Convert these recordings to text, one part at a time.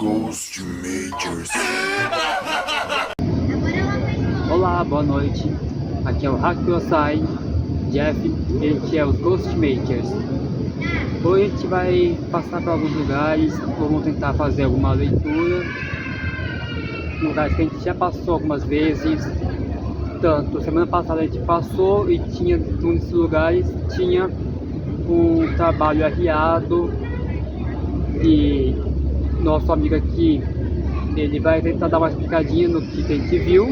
Ghost Majors. Olá, boa noite. Aqui é o Hakusai, Jeff, este é os Ghost Makers. Hoje a gente vai passar por alguns lugares, vamos tentar fazer alguma leitura. Lugares que a gente já passou algumas vezes. Tanto, semana passada a gente passou e tinha, num desses lugares, tinha um trabalho arriado. E nosso amigo aqui, ele vai tentar dar uma explicadinha no que a gente viu.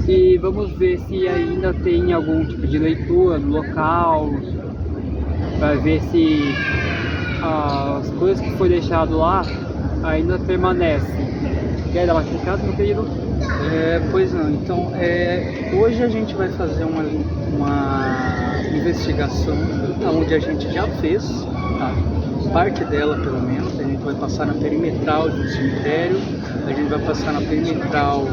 E vamos ver se ainda tem algum tipo de leitura no local, para ver se as coisas que foi deixado lá ainda permanecem. Quer dar uma explicada, meu querido? Pois não, então hoje a gente vai fazer uma investigação onde a gente já fez, tá? Parte dela pelo menos. A gente vai passar na perimetral de um cemitério, a gente vai passar na perimetral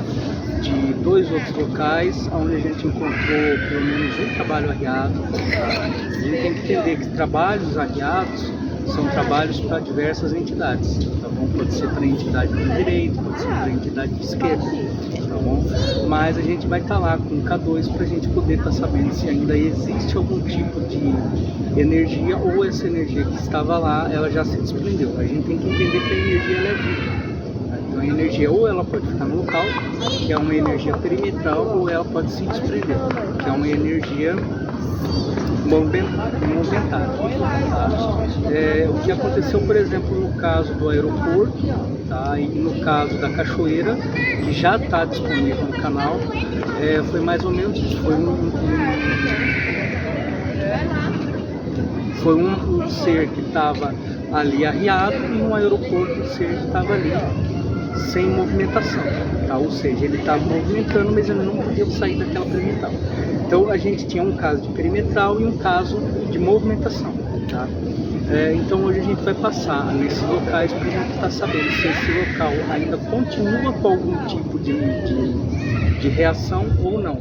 de dois outros locais onde a gente encontrou pelo menos um trabalho arriado. A gente tem que entender que trabalhos arriados são trabalhos para diversas entidades, tá bom? Pode ser para a entidade do direito, pode ser para a entidade de esquerda, tá bom? Mas a gente vai estar lá com o K2 para a gente poder estar sabendo se ainda existe algum tipo de energia, ou essa energia que estava lá, ela já se desprendeu. A gente tem que entender que a energia ela é viva. Então a energia ou ela pode ficar no local, que é uma energia perimetral, ou ela pode se desprender, que é uma energia movimentada, tá? O que aconteceu, por exemplo, no caso do aeroporto, tá? E no caso da cachoeira, que já está disponível no canal, foi mais ou menos isso. Foi um ser que estava ali arriado, e no aeroporto o ser que estava ali sem movimentação, tá? Ou seja, ele estava movimentando, mas ele não podia sair daquela perimetral. Então a gente tinha um caso de perimetral e um caso de movimentação, tá? Então hoje a gente vai passar nesses locais para a gente estar sabendo se esse local ainda continua com algum tipo de reação ou não.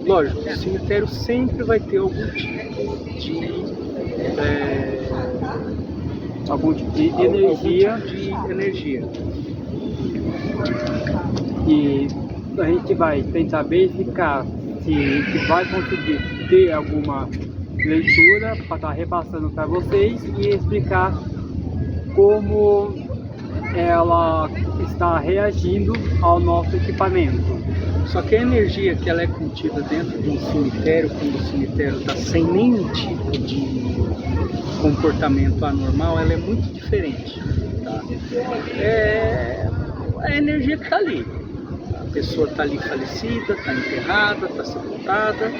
Lógico, o cemitério sempre vai ter algum tipo de energia. E a gente vai tentar verificar se a gente vai conseguir ter alguma leitura para estar repassando para vocês e explicar como ela está reagindo ao nosso equipamento. Só que a energia que ela é contida dentro de um cemitério, quando o cemitério está sem nenhum tipo de comportamento anormal, ela é muito diferente, tá? É a energia que está ali. A pessoa está ali falecida, está enterrada, está sepultada,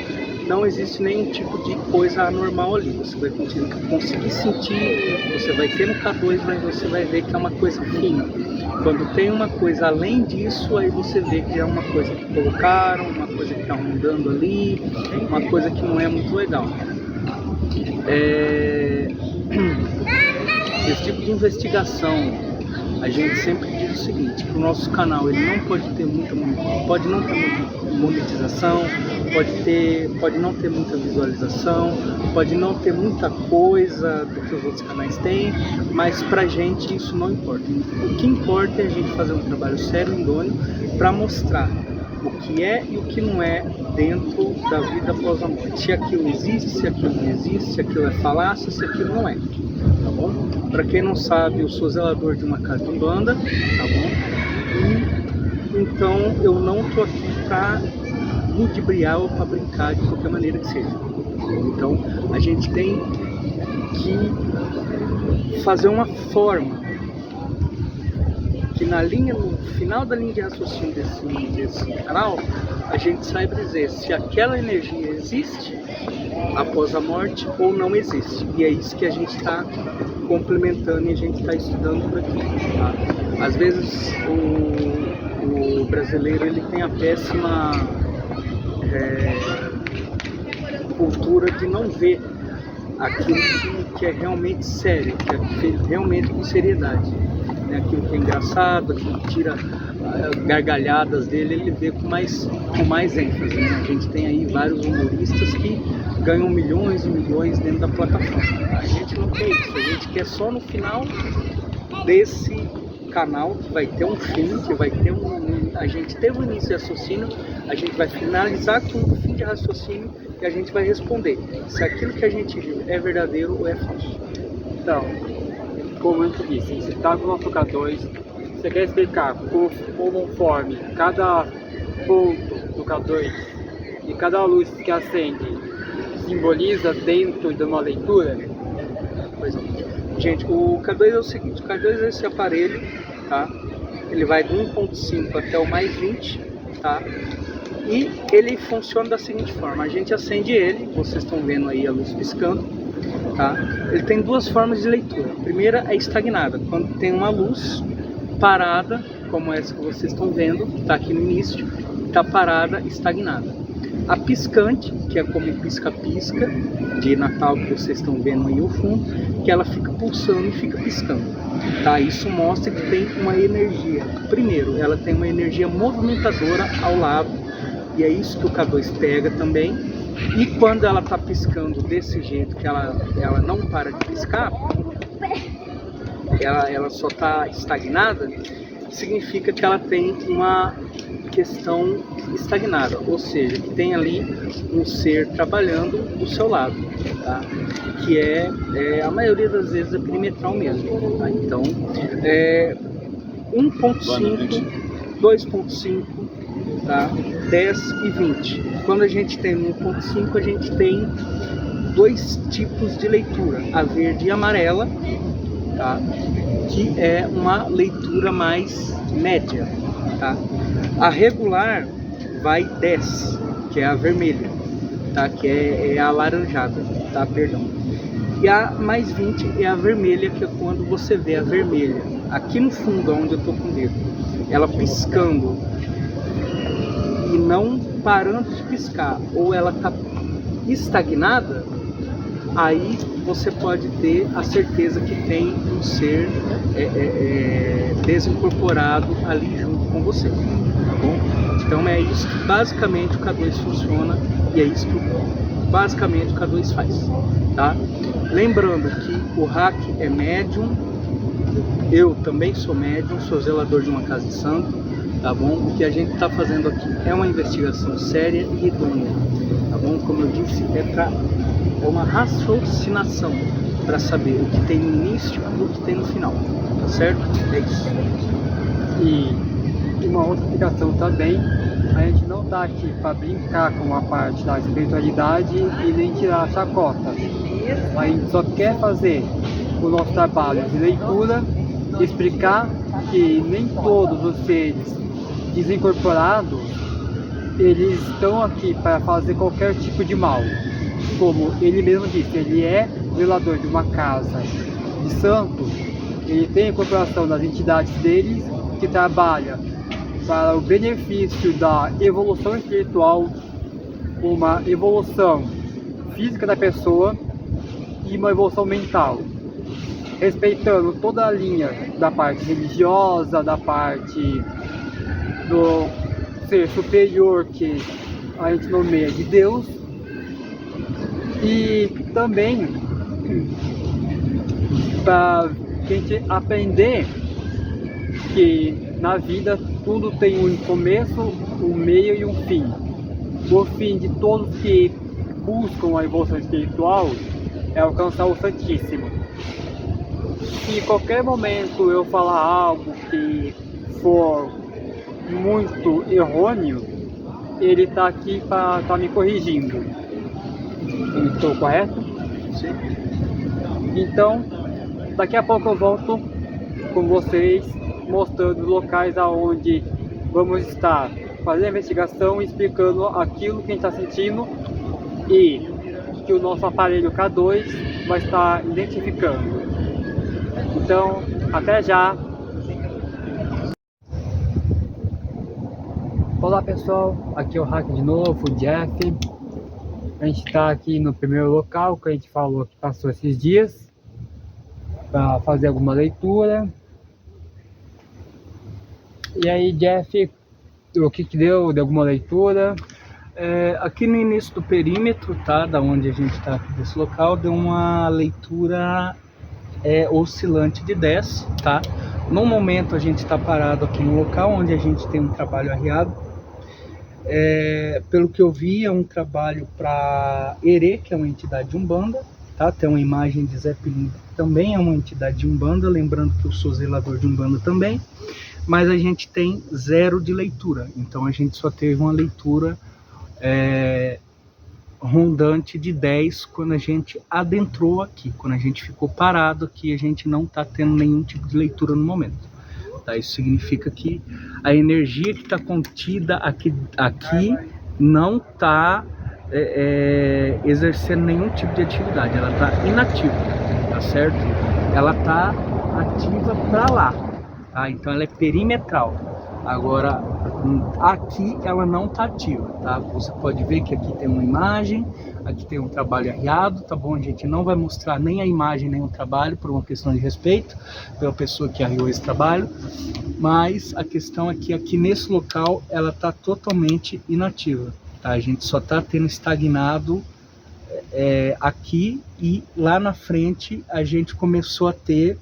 não existe nenhum tipo de coisa anormal ali. Você vai conseguir sentir, você vai ter no K2, mas você vai ver que é uma coisa fina. Quando tem uma coisa além disso, aí você vê que é uma coisa que colocaram, uma coisa que está rondando ali, uma coisa que não é muito legal. Esse tipo de investigação, a gente sempre diz o seguinte, que o nosso canal ele não pode ter pode não ter monetização, pode não ter muita visualização, pode não ter muita coisa do que os outros canais têm, mas pra gente isso não importa. O que importa é a gente fazer um trabalho sério e idôneo para mostrar o que é e o que não é dentro da vida após a morte. Se aquilo existe, se aquilo não existe, se aquilo é falácia, se aquilo não é. Tá bom? Para quem não sabe, eu sou zelador de uma casa de umbanda, tá bom? E então eu não tô aqui para ludibriar ou para brincar de qualquer maneira que seja. Então a gente tem que fazer uma forma que no final da linha de raciocínio desse canal, a gente saiba dizer se aquela energia existe após a morte ou não existe. E é isso que a gente está complementando e a gente está estudando por aqui, tá? Às vezes o brasileiro ele tem a péssima cultura de não ver aquilo que é realmente sério, que é realmente com seriedade. Aquilo que é engraçado, aquilo que tira gargalhadas dele, ele vê com mais ênfase, né? A gente tem aí vários humoristas que ganham milhões e milhões dentro da plataforma. A gente não quer isso, a gente quer só no final desse canal, que vai ter um fim, que vai ter a gente teve um início de raciocínio, a gente vai finalizar com um fim de raciocínio e a gente vai responder se aquilo que a gente viu é verdadeiro ou é falso. Então, como eu disse, você está com o nosso K2, você quer explicar conforme cada ponto do K2 e cada luz que acende simboliza dentro de uma leitura? Pois é. Gente, o K2 é o seguinte, o K2 é esse aparelho, tá? Ele vai do 1.5 até o mais 20, tá? E ele funciona da seguinte forma, a gente acende ele, vocês estão vendo aí a luz piscando, tá? Ele tem duas formas de leitura. A primeira é estagnada, quando tem uma luz parada, como essa que vocês estão vendo, que está aqui no início, está parada, estagnada. A piscante, que é como pisca-pisca de Natal que vocês estão vendo aí ao fundo, que ela fica pulsando e fica piscando, tá? Isso mostra que tem uma energia. Primeiro, ela tem uma energia movimentadora ao lado, e é isso que o K2 pega também. E quando ela está piscando desse jeito, que ela não para de piscar, ela só está estagnada, significa que ela tem uma questão estagnada, ou seja, que tem ali um ser trabalhando do seu lado, tá? Que a maioria das vezes é perimetral mesmo, tá? Então, 1.5, 2.5, tá? 10 e 20. Quando a gente tem 1.5, a gente tem dois tipos de leitura, a verde e a amarela, tá? Que é uma leitura mais média, tá? A regular vai 10, que é a vermelha, tá? Que é a alaranjada, tá? Perdão. E a mais 20 é a vermelha, que é quando você vê a vermelha aqui no fundo, onde eu tô com o dedo, ela piscando e não parando de piscar, ou ela tá estagnada, aí você pode ter a certeza que tem um ser desincorporado ali junto com você, tá bom? Então é isso que basicamente o K2 funciona, e é isso que basicamente o K2 faz, tá? Lembrando que o hack é médium, eu também sou médium, sou zelador de uma casa de santo, tá bom? O que a gente está fazendo aqui é uma investigação séria e idônea, tá bom? Como eu disse, é uma raciocinação para saber o que tem no início e o que tem no final, tá certo? É isso. E uma outra explicação também, a gente não está aqui para brincar com a parte da espiritualidade e nem tirar a chacota. A gente só quer fazer o nosso trabalho de leitura, explicar que nem todos os seres desincorporados eles estão aqui para fazer qualquer tipo de mal. Como ele mesmo disse, ele é zelador de uma casa de santo, ele tem a incorporação das entidades deles que trabalha para o benefício da evolução espiritual, uma evolução física da pessoa e uma evolução mental, respeitando toda a linha da parte religiosa, da parte do ser superior que a gente nomeia de Deus, e também para a gente aprender que na vida tudo tem um começo, um meio e um fim. O fim de todos que buscam a evolução espiritual é alcançar o Santíssimo. Se em qualquer momento eu falar algo que for muito errôneo, ele está aqui para estar me corrigindo. Estou correto? Sim. Então, daqui a pouco eu volto com vocês, mostrando os locais aonde vamos estar fazendo a investigação, explicando aquilo que a gente está sentindo e que o nosso aparelho K2 vai estar identificando. Então, até já! Olá pessoal, aqui é o Hack de novo, o Jeff. A gente está aqui no primeiro local que a gente falou que passou esses dias para fazer alguma leitura. E aí, Jeff, o que deu? Deu alguma leitura? Aqui no início do perímetro, tá? Da onde a gente está aqui desse local, deu uma leitura oscilante de 10, tá? No momento a gente está parado aqui no local onde a gente tem um trabalho arriado. Pelo que eu vi, é um trabalho para Herê, que é uma entidade de Umbanda, tá? Tem uma imagem de Zé Pilintra, que também é uma entidade de Umbanda, lembrando que eu sou zelador de Umbanda também, mas a gente tem 0 de leitura, então a gente só teve uma leitura rondante de 10 quando a gente adentrou aqui, quando a gente ficou parado aqui, a gente não está tendo nenhum tipo de leitura no momento. Tá? Isso significa que a energia que está contida aqui não está exercendo nenhum tipo de atividade, ela está inativa, tá certo? Ela está ativa para lá, tá? Então ela é perimetral. Agora, aqui ela não está ativa, tá? Você pode ver que aqui tem uma imagem, aqui tem um trabalho arriado, tá bom? A gente não vai mostrar nem a imagem, nem o trabalho, por uma questão de respeito pela pessoa que arriou esse trabalho, mas a questão é que aqui nesse local ela está totalmente inativa, tá? A gente só está tendo estagnado aqui, e lá na frente a gente começou a ter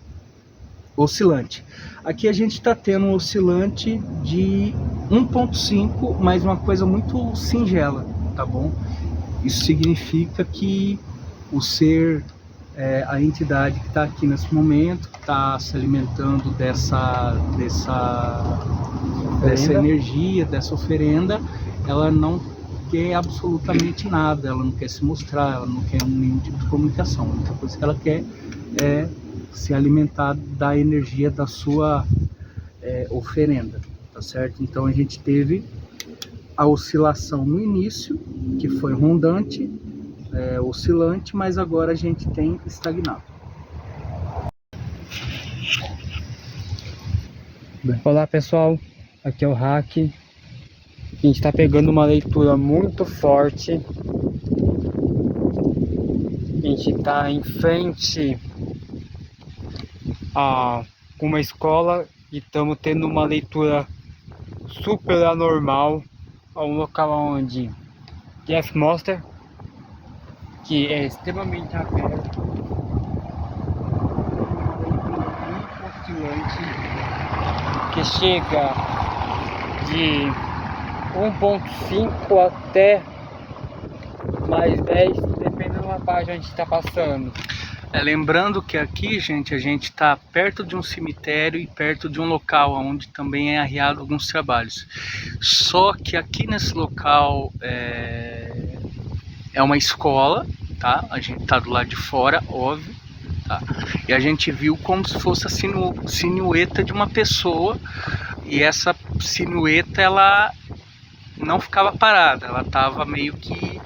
oscilante. Aqui a gente está tendo um oscilante de 1.5, mas uma coisa muito singela, tá bom? Isso significa que o ser, a entidade que está aqui nesse momento, que está se alimentando dessa energia, dessa oferenda, ela não quer absolutamente nada, ela não quer se mostrar, ela não quer nenhum tipo de comunicação. A única coisa que ela quer é se alimentar da energia da sua oferenda, tá certo? Então a gente teve a oscilação no início, que foi rondante, oscilante, mas agora a gente tem estagnado. Olá pessoal, aqui é o Hack. A gente está pegando uma leitura muito forte. A gente está em frente a uma escola e estamos tendo uma leitura super anormal a um local onde Jeff Monster, que é extremamente aberto, muito oscilante, que chega de 1.5 até mais 10, dependendo da página que a gente está passando. Lembrando que aqui, gente, a gente está perto de um cemitério e perto de um local onde também é arriado alguns trabalhos. Só que aqui nesse local é uma escola, tá? A gente está do lado de fora, óbvio, tá? E a gente viu como se fosse a silhueta de uma pessoa, e essa silhueta ela não ficava parada, ela estava meio que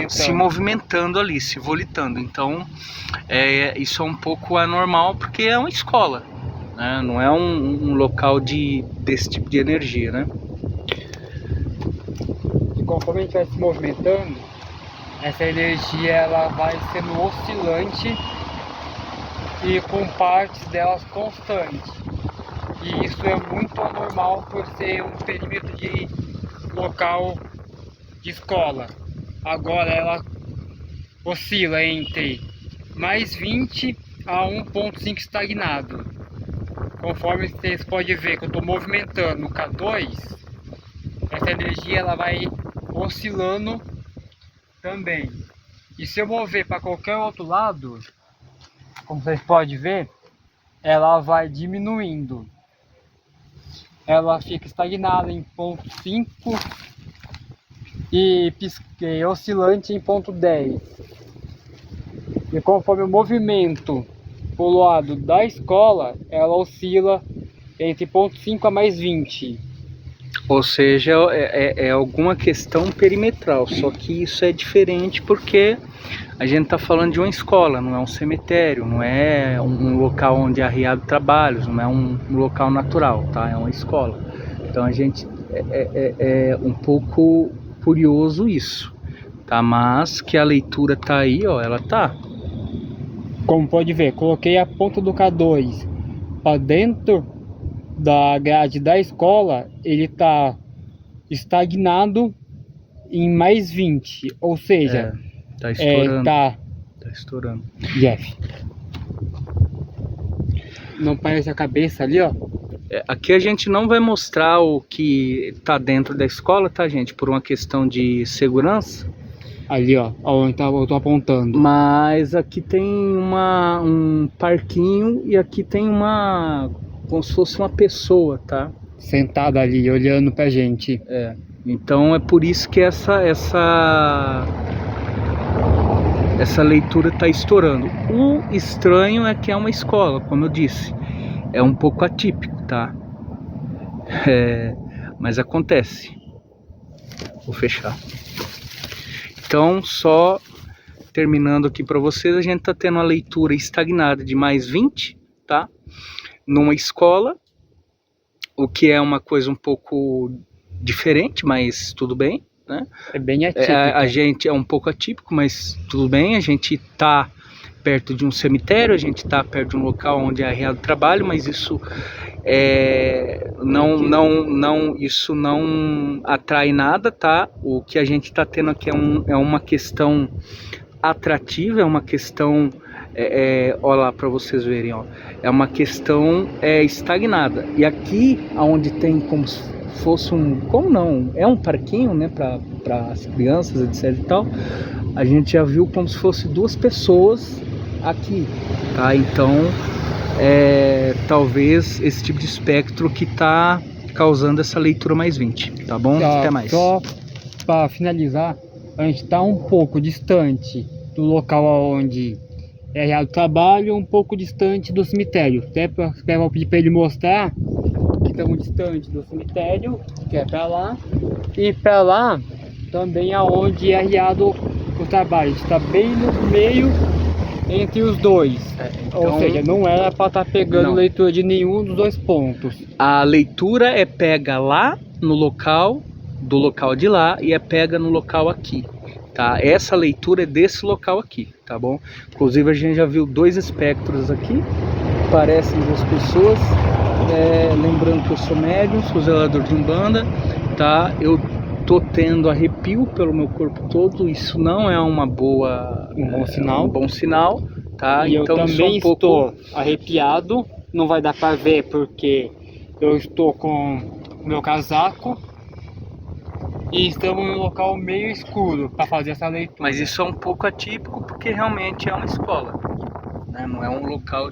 se movimentando ali, se volitando. Então isso é um pouco anormal, porque é uma escola, né? Não é um local desse tipo de energia, né? E conforme a gente vai se movimentando, essa energia ela vai sendo oscilante e com partes delas constantes. E isso é muito anormal por ser um perímetro de local de escola. Agora ela oscila entre mais 20 a 1.5 estagnado. Conforme vocês podem ver que eu estou movimentando o K2, essa energia ela vai oscilando também. E se eu mover para qualquer outro lado, como vocês podem ver, ela vai diminuindo. Ela fica estagnada em 0.5 e oscilante em 0.10. E conforme o movimento pro lado da escola, ela oscila entre 0.5 a mais 20. Ou seja, é alguma questão perimetral, só que isso é diferente porque a gente está falando de uma escola, não é um cemitério, não é um local onde é arriado trabalhos, não é um local natural, tá? É uma escola. Então a gente é um pouco curioso isso, tá? Mas que a leitura tá aí, ó, ela tá. Como pode ver, coloquei a ponta do K2 para dentro da grade da escola, ele tá estagnado em mais 20, ou seja, tá estourando. Tá estourando. Jeff. não parece a cabeça ali, ó. Aqui a gente não vai mostrar o que tá dentro da escola, tá, gente? Por uma questão de segurança. Ali, ó, onde eu tô apontando. Mas aqui tem um parquinho e aqui tem como se fosse uma pessoa, tá? Sentada ali, olhando pra gente. Então é por isso que essa leitura tá estourando. O estranho é que é uma escola, como eu disse. É um pouco atípico, tá? Mas acontece. Vou fechar. Então, só terminando aqui para vocês, a gente tá tendo uma leitura estagnada de mais 20, tá? Numa escola, o que é uma coisa um pouco diferente, mas tudo bem, né? É bem atípico. A gente é um pouco atípico, mas tudo bem. A gente tá perto de um cemitério, a gente tá perto de um local onde é real trabalho, mas isso isso não atrai nada, tá? O que a gente tá tendo aqui é uma questão atrativa, é uma questão, olha lá para vocês verem, ó, é uma questão estagnada. E aqui, onde tem como se fosse é um parquinho, né, para as crianças, etc e tal, a gente já viu como se fosse duas pessoas aqui, tá? Então, talvez esse tipo de espectro que tá causando essa leitura mais 20, tá bom? Até mais. Só para finalizar, a gente tá um pouco distante do local onde é real trabalho, um pouco distante do cemitério. Até eu vou pedir para ele mostrar que estamos distante do cemitério, que é para lá, e para lá também aonde é reado o trabalho. A gente está bem no meio entre os dois. Então, ou seja, não era para estar pegando leitura de nenhum dos dois pontos. A leitura é pega lá no local, do local de lá, e é pega no local aqui, tá? Essa leitura é desse local aqui, tá bom? Inclusive a gente já viu dois espectros aqui, parecem duas pessoas. Lembrando que eu sou médium, sou zelador de Umbanda, tá? Eu tô tendo arrepio pelo meu corpo todo, isso não é um bom sinal, tá? E então eu também estou arrepiado, não vai dar para ver porque eu estou com o meu casaco e estamos em um local meio escuro para fazer essa leitura. Mas isso é um pouco atípico porque realmente é uma escola, né? Não é um local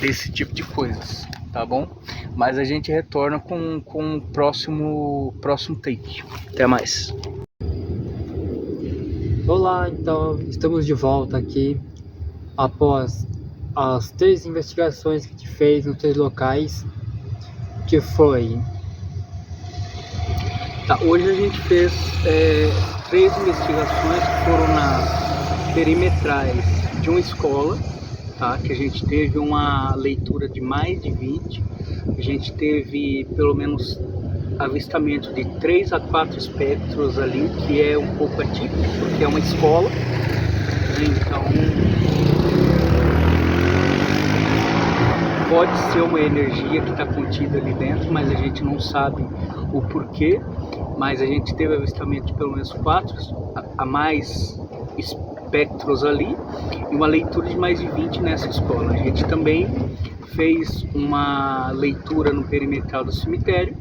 desse tipo de coisas, tá bom? Mas a gente retorna com o próximo take. Até mais. Olá, então estamos de volta aqui após as 3 investigações que a gente fez nos 3 locais, que foi... Tá, hoje a gente fez 3 investigações que foram nas perimetrais de uma escola, tá? Que a gente teve uma leitura de mais de 20, a gente teve pelo menos avistamento de 3 a 4 espectros ali, que é um pouco atípico, porque é uma escola, né? Então pode ser uma energia que está contida ali dentro, mas a gente não sabe o porquê. Mas a gente teve avistamento de pelo menos 4 a mais espectros ali e uma leitura de mais de 20 nessa escola. A gente também fez uma leitura no perimetral do cemitério,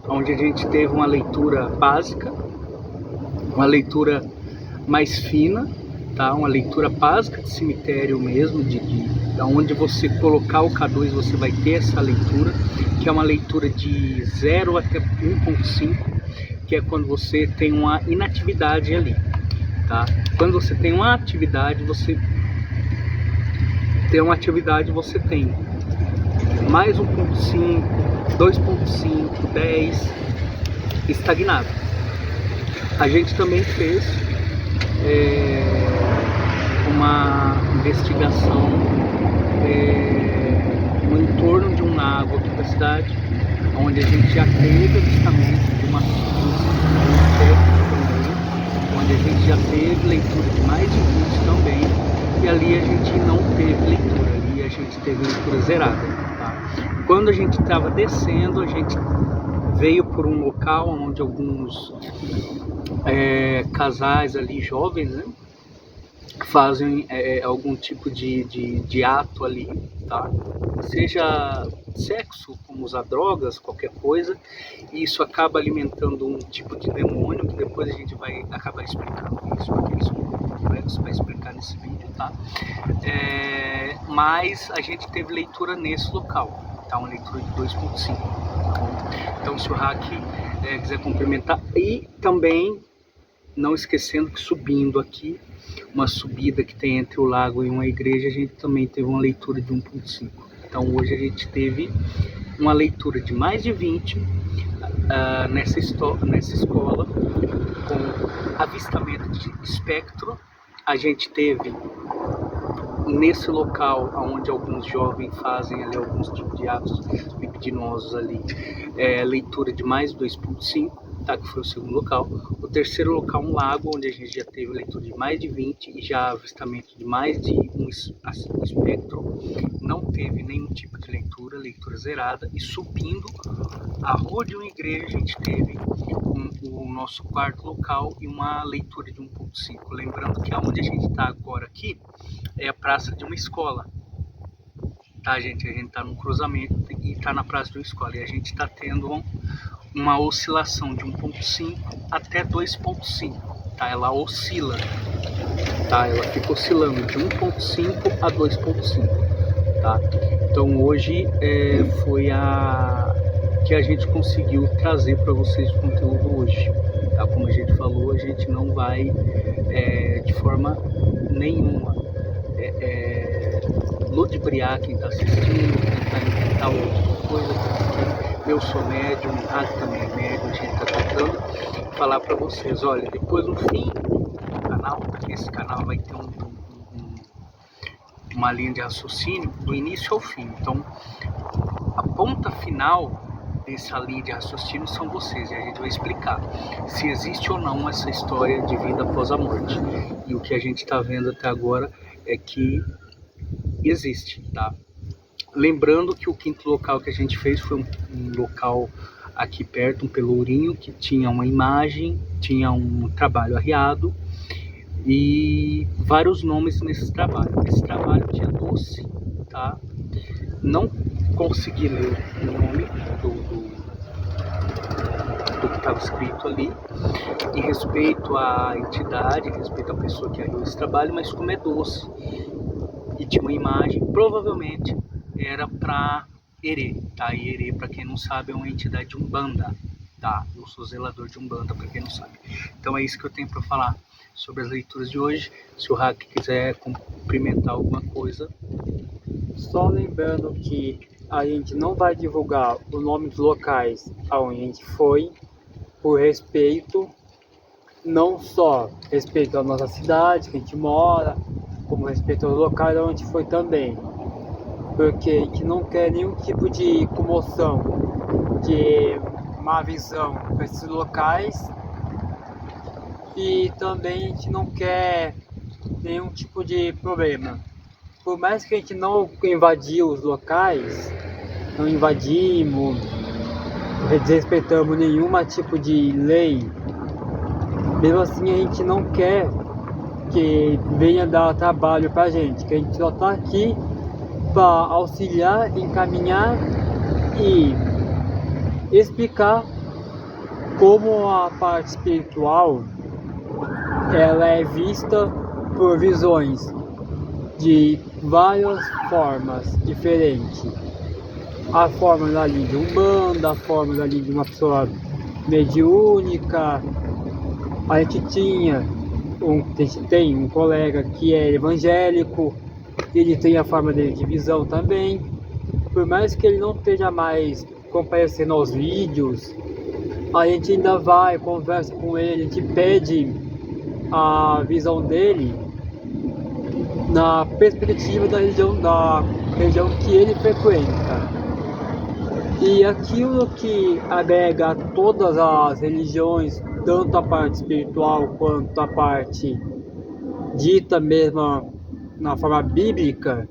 onde a gente teve uma leitura básica, uma leitura mais fina, tá? Uma leitura básica de cemitério mesmo, de onde você colocar o K2 você vai ter essa leitura, que é uma leitura de 0 até 1.5, que é quando você tem uma inatividade ali, tá? Quando você tem uma atividade, você tem mais 1.5, 2.5, 10, estagnado. A gente também fez uma investigação no entorno de um lago aqui da cidade, onde a gente já teve avistamento de um espectro também, onde a gente já teve leitura de mais de 20 também, e ali a gente não teve leitura, ali a gente teve leitura zerada, tá? Quando a gente estava descendo, a gente veio por um local onde alguns casais ali jovens, né, fazem algum tipo de ato ali, tá? Seja sexo, como usar drogas, qualquer coisa, e isso acaba alimentando um tipo de demônio, que depois a gente vai acabar explicando isso, porque eles são complexos para explicar nesse vídeo, tá? Mas a gente teve leitura nesse local, tá? Uma leitura de 2.5, tá bom? Então, se o Hack quiser complementar, e também não esquecendo que subindo aqui, uma subida que tem entre o lago e uma igreja, a gente também teve uma leitura de 1.5. Então hoje a gente teve uma leitura de mais de 20 nessa escola, com avistamento de espectro. A gente teve nesse local onde alguns jovens fazem ali alguns tipos de atos libidinosos ali, leitura de mais 2.5, tá, que foi o segundo local. O terceiro local, um lago, onde a gente já teve leitura de mais de 20 e já avistamento de mais de um espectro. Não teve nenhum tipo de leitura zerada. E subindo a rua de uma igreja, a gente teve o nosso quarto local e uma leitura de 1.5. Lembrando que aonde a gente está agora aqui é a praça de uma escola, tá, gente? A gente está num cruzamento e está na praça de uma escola, e a gente está tendo uma oscilação de 1.5 até 2.5, tá? Ela oscila, tá? Ela fica oscilando de 1.5 a 2.5, tá? Então hoje foi que a gente conseguiu trazer para vocês de conteúdo hoje, tá? Como a gente falou, a gente não vai de forma nenhuma ludibriar quem está assistindo, tentar inventar outra coisa, porque eu sou médium, o Hack também é médium, a gente está tentando falar para vocês, olha, depois no fim do canal, porque esse canal vai ter uma linha de raciocínio do início ao fim, então a ponta final dessa linha de raciocínio são vocês, e a gente vai explicar se existe ou não essa história de vida após a morte. E o que a gente está vendo até agora é que existe, tá? Lembrando que o quinto local que a gente fez foi um local aqui perto, um pelourinho, que tinha uma imagem, tinha um trabalho arriado e vários nomes nesse trabalho. Esse trabalho tinha 12, tá? Não consegui ler o nome do que estava escrito ali, em respeito à entidade, em respeito à pessoa que arriou esse trabalho, mas como é doce e tinha uma imagem, provavelmente era para Herê, tá? E Herê, para quem não sabe, é uma entidade de Umbanda, tá? Eu sou zelador de Umbanda, para quem não sabe. Então é isso que eu tenho para falar sobre as leituras de hoje. Se o Hack quiser cumprimentar alguma coisa. Só lembrando que a gente não vai divulgar o nome dos locais aonde a gente foi, por respeito, não só respeito à nossa cidade, que a gente mora, como respeito aos locais onde a gente foi também. Porque a gente não quer nenhum tipo de comoção, de má visão para esses locais. E também a gente não quer nenhum tipo de problema. Por mais que a gente não invadiu os locais, não invadimos, desrespeitamos nenhum tipo de lei, mesmo assim a gente não quer que venha dar trabalho pra gente, que a gente só tá aqui para auxiliar, encaminhar e explicar como a parte espiritual ela é vista por visões de várias formas diferentes. A forma ali de Umbanda, a forma ali de uma pessoa mediúnica. A gente tem um colega que é evangélico, ele tem a forma dele de visão também. Por mais que ele não esteja mais comparecendo aos vídeos, a gente ainda vai, conversa com ele, a gente pede a visão dele na perspectiva da região que ele frequenta. E aquilo que agrega a todas as religiões, tanto a parte espiritual quanto a parte dita mesmo na forma bíblica,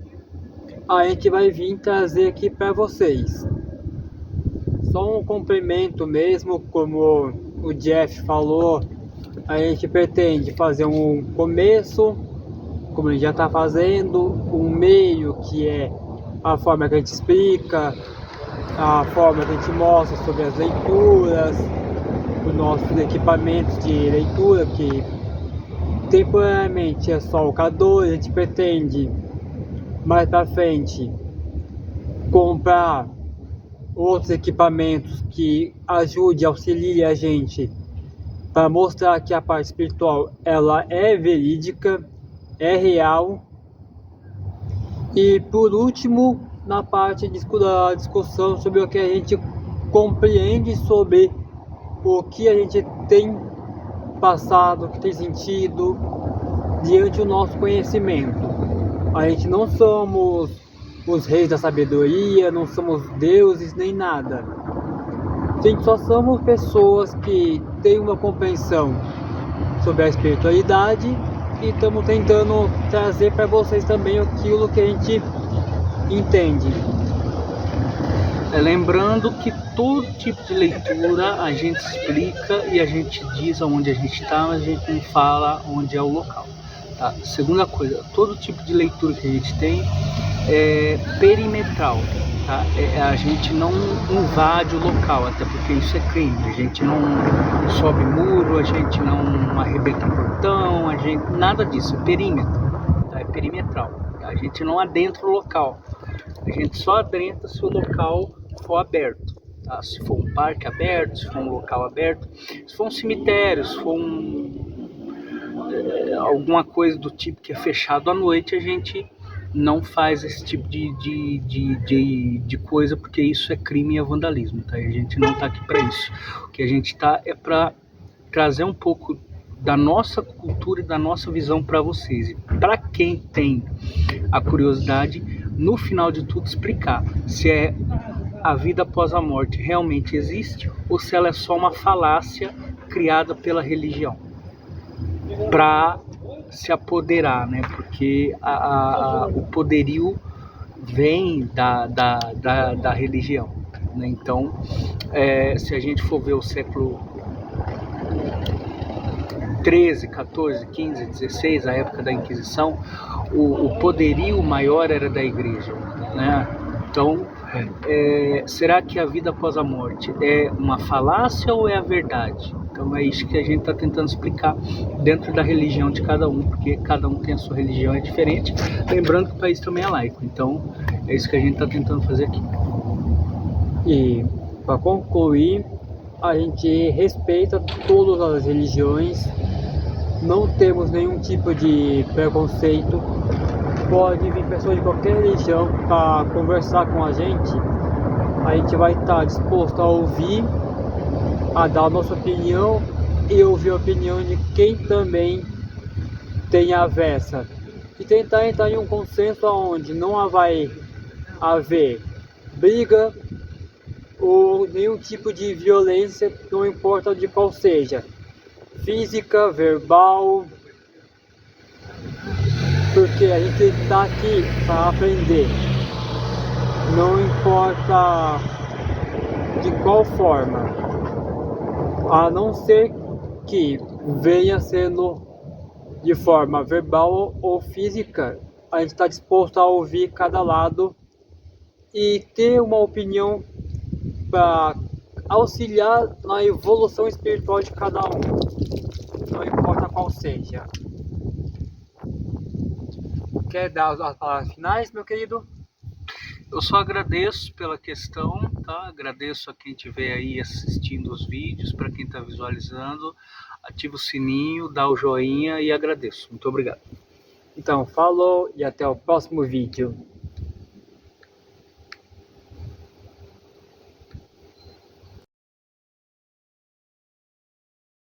a gente vai vir trazer aqui para vocês. Só um complemento mesmo, como o Jeff falou, a gente pretende fazer um começo como a gente já está fazendo, um meio que é a forma que a gente explica, a forma que a gente mostra sobre as leituras, os nossos equipamentos de leitura, que temporariamente é só o K2, a gente pretende mais para frente comprar outros equipamentos que ajudem, auxiliem a gente para mostrar que a parte espiritual ela é verídica, é real. E por último, na parte da discussão sobre o que a gente compreende sobre o que a gente tem passado, o que tem sentido diante do nosso conhecimento. A gente não somos os reis da sabedoria, não somos deuses nem nada. A gente só somos pessoas que têm uma compreensão sobre a espiritualidade e estamos tentando trazer para vocês também aquilo que a gente entende. Lembrando que todo tipo de leitura a gente explica e a gente diz onde a gente está, mas a gente não fala onde é o local. Tá? Segunda coisa, todo tipo de leitura que a gente tem é perimetral. Tá? A gente não invade o local, até porque isso é crime. A gente não sobe muro, a gente não arrebenta portão, nada disso, é perímetro. Tá? É perimetral. Tá? A gente não adentra o local. A gente só adentra se o local for aberto. Tá? Se for um parque aberto, se for um local aberto, se for um cemitério, se for alguma coisa do tipo que é fechado à noite, a gente não faz esse tipo de coisa, porque isso é crime e é vandalismo, tá? E a gente não tá aqui para isso. O que a gente tá é para trazer um pouco da nossa cultura e da nossa visão para vocês. E para quem tem a curiosidade, no final de tudo explicar se a vida após a morte realmente existe ou se ela é só uma falácia criada pela religião para se apoderar, né? Porque o poderio vem da religião, né? Então, se a gente for ver o século 13, 14, 15, 16, a época da Inquisição, o poderio maior era da igreja, né? Então, será que a vida após a morte é uma falácia ou é a verdade? Então é isso que a gente está tentando explicar dentro da religião de cada um, porque cada um tem a sua religião, é diferente. Lembrando que o país também é laico, então é isso que a gente está tentando fazer aqui. E para concluir, a gente respeita todas as religiões, não temos nenhum tipo de preconceito. Pode vir pessoas de qualquer religião para conversar com a gente vai estar disposto a ouvir, a dar a nossa opinião e ouvir a opinião de quem também tem a versa. E tentar entrar em um consenso onde não vai haver briga ou nenhum tipo de violência, não importa de qual seja, física, verbal, porque a gente está aqui para aprender, não importa de qual forma, a não ser que venha sendo de forma verbal ou física. A gente está disposto a ouvir cada lado e ter uma opinião para auxiliar na evolução espiritual de cada um, não importa qual seja. Quer dar as palavras finais, meu querido? Eu só agradeço pela questão, tá? Agradeço a quem estiver aí assistindo os vídeos, para quem está visualizando, ativa o sininho, dá o joinha e agradeço. Muito obrigado. Então, falou e até o próximo vídeo.